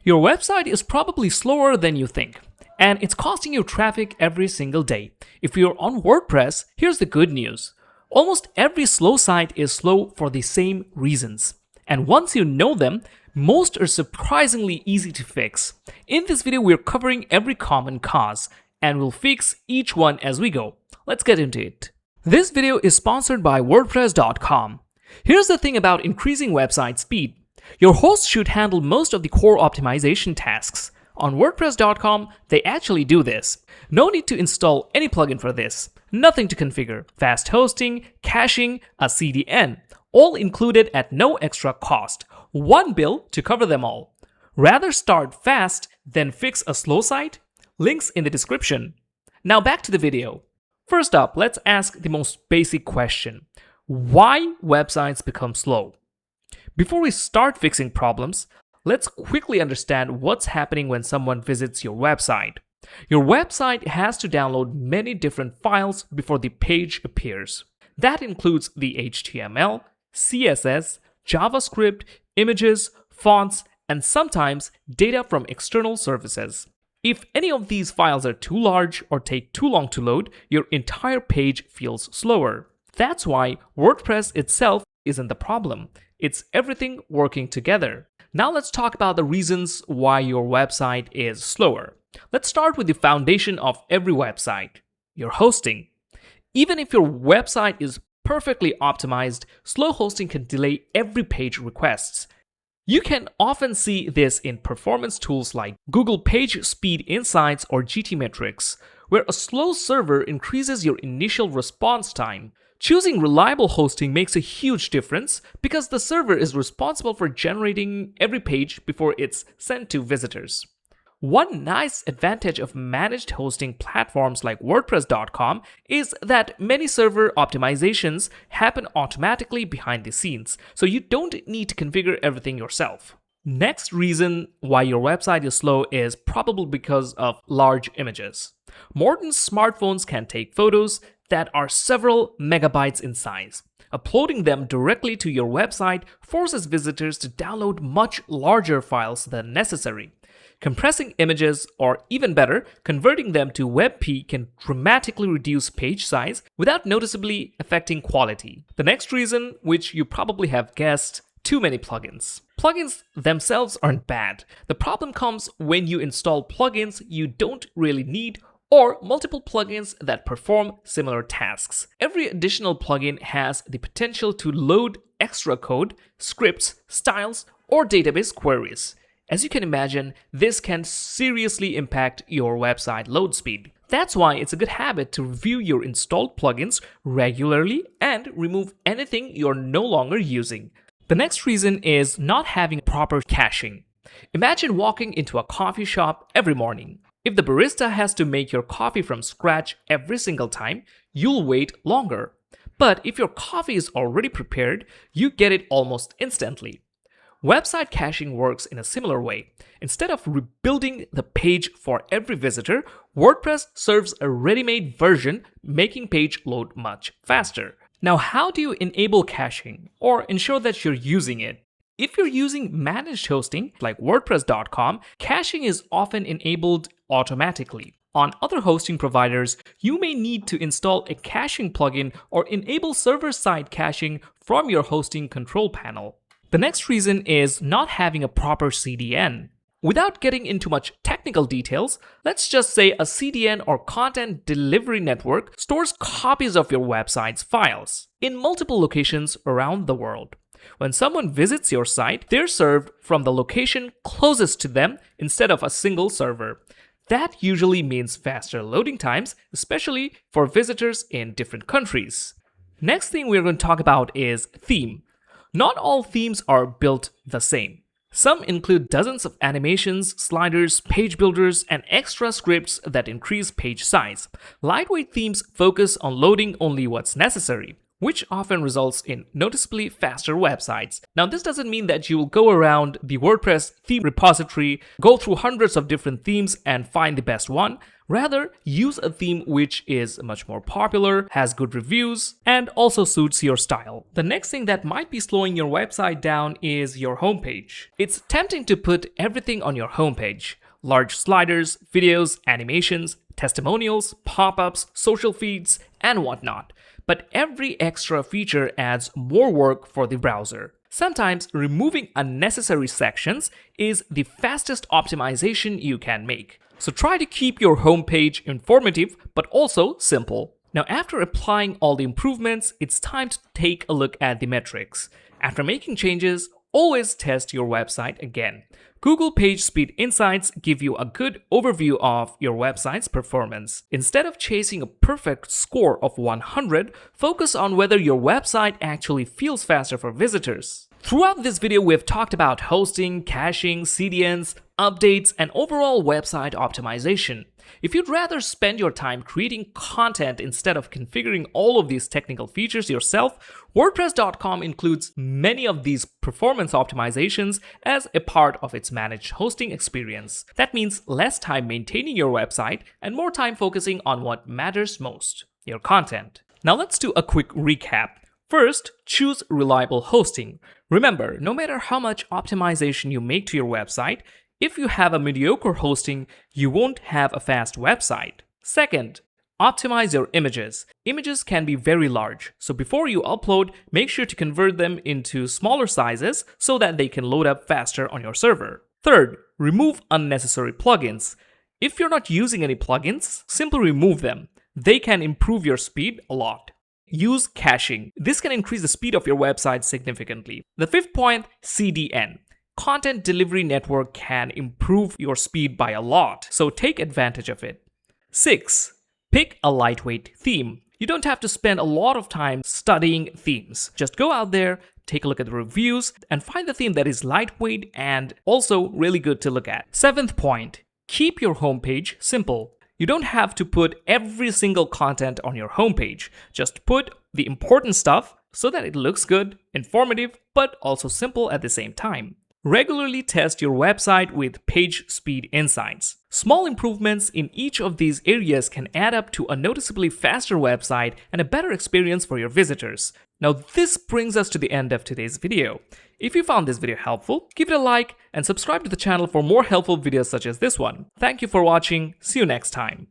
Your website is probably slower than you think, and it's costing you traffic every single day. If you're on WordPress, here's the good news. Almost every slow site is slow for the same reasons. And once you know them, most are surprisingly easy to fix. In this video, we're covering every common cause, and we'll fix each one as we go. Let's get into it. This video is sponsored by WordPress.com. Here's the thing about increasing website speed. Your host should handle most of the core optimization tasks. On WordPress.com, they actually do this. No need to install any plugin for this. Nothing to configure. Fast hosting, caching, a CDN, all included at no extra cost. One bill to cover them all. Rather start fast than fix a slow site? Links in the description. Now back to the video. First up, let's ask the most basic question. Why websites become slow? Before we start fixing problems, let's quickly understand what's happening when someone visits your website. Your website has to download many different files before the page appears. That includes the HTML, CSS, JavaScript, images, fonts, and sometimes data from external services. If any of these files are too large or take too long to load, your entire page feels slower. That's why WordPress itself isn't the problem. It's everything working together. Now let's talk about the reasons why your website is slower. Let's start with the foundation of every website, your hosting. Even if your website is perfectly optimized, slow hosting can delay every page requests. You can often see this in performance tools like Google Page Speed Insights or GTmetrix, where a slow server increases your initial response time. Choosing reliable hosting makes a huge difference because the server is responsible for generating every page before it's sent to visitors. One nice advantage of managed hosting platforms like WordPress.com is that many server optimizations happen automatically behind the scenes, so you don't need to configure everything yourself. Next reason why your website is slow is probably because of large images. Modern smartphones can take photos that are several megabytes in size. Uploading them directly to your website forces visitors to download much larger files than necessary. Compressing images, or even better, converting them to WebP can dramatically reduce page size without noticeably affecting quality. The next reason, which you probably have guessed, too many plugins. Plugins themselves aren't bad. The problem comes when you install plugins you don't really need or multiple plugins that perform similar tasks. Every additional plugin has the potential to load extra code, scripts, styles, or database queries. As you can imagine, this can seriously impact your website load speed. That's why it's a good habit to review your installed plugins regularly and remove anything you're no longer using. The next reason is not having proper caching. Imagine walking into a coffee shop every morning. If the barista has to make your coffee from scratch every single time, you'll wait longer. But if your coffee is already prepared, you get it almost instantly. Website caching works in a similar way. Instead of rebuilding the page for every visitor, WordPress serves a ready-made version, making page load much faster. Now, how do you enable caching or ensure that you're using it? If you're using managed hosting like WordPress.com, caching is often enabled automatically. On other hosting providers, you may need to install a caching plugin or enable server-side caching from your hosting control panel. The next reason is not having a proper CDN. Without getting into much technical details, let's just say a CDN or content delivery network stores copies of your website's files in multiple locations around the world. When someone visits your site, they're served from the location closest to them instead of a single server. That usually means faster loading times, especially for visitors in different countries. Next thing we're going to talk about is theme. Not all themes are built the same. Some include dozens of animations, sliders, page builders, and extra scripts that increase page size. Lightweight themes focus on loading only what's necessary, which often results in noticeably faster websites. Now, this doesn't mean that you will go around the WordPress theme repository, go through hundreds of different themes and find the best one. Rather, use a theme which is much more popular, has good reviews, and also suits your style. The next thing that might be slowing your website down is your homepage. It's tempting to put everything on your homepage: large sliders, videos, animations, testimonials, pop-ups, social feeds, and whatnot. But every extra feature adds more work for the browser. Sometimes removing unnecessary sections is the fastest optimization you can make. So try to keep your homepage informative but also simple. Now, after applying all the improvements, it's time to take a look at the metrics. After making changes, always test your website again. Google Page Speed Insights give you a good overview of your website's performance. Instead of chasing a perfect score of 100, focus on whether your website actually feels faster for visitors. Throughout this video, we have talked about hosting, caching, CDNs, updates, and overall website optimization. If you'd rather spend your time creating content instead of configuring all of these technical features yourself, WordPress.com includes many of these performance optimizations as a part of its managed hosting experience. That means less time maintaining your website and more time focusing on what matters most: your content. Now let's do a quick recap. First, choose reliable hosting. Remember, no matter how much optimization you make to your website, if you have a mediocre hosting, you won't have a fast website. Second, optimize your images. Images can be very large, so before you upload, make sure to convert them into smaller sizes so that they can load up faster on your server. Third, remove unnecessary plugins. If you're not using any plugins, simply remove them. They can improve your speed a lot. Use caching. This can increase the speed of your website significantly. The fifth point, CDN. Content Delivery Network can improve your speed by a lot, so take advantage of it. 6. Pick a lightweight theme. You don't have to spend a lot of time studying themes. Just go out there, take a look at the reviews, and find the theme that is lightweight and also really good to look at. Seventh point, keep your homepage simple. You don't have to put every single content on your homepage. Just put the important stuff so that it looks good, informative, but also simple at the same time. Regularly test your website with Page Speed Insights. Small improvements in each of these areas can add up to a noticeably faster website and a better experience for your visitors. Now, this brings us to the end of today's video. If you found this video helpful, give it a like and subscribe to the channel for more helpful videos such as this one. Thank you for watching. See you next time.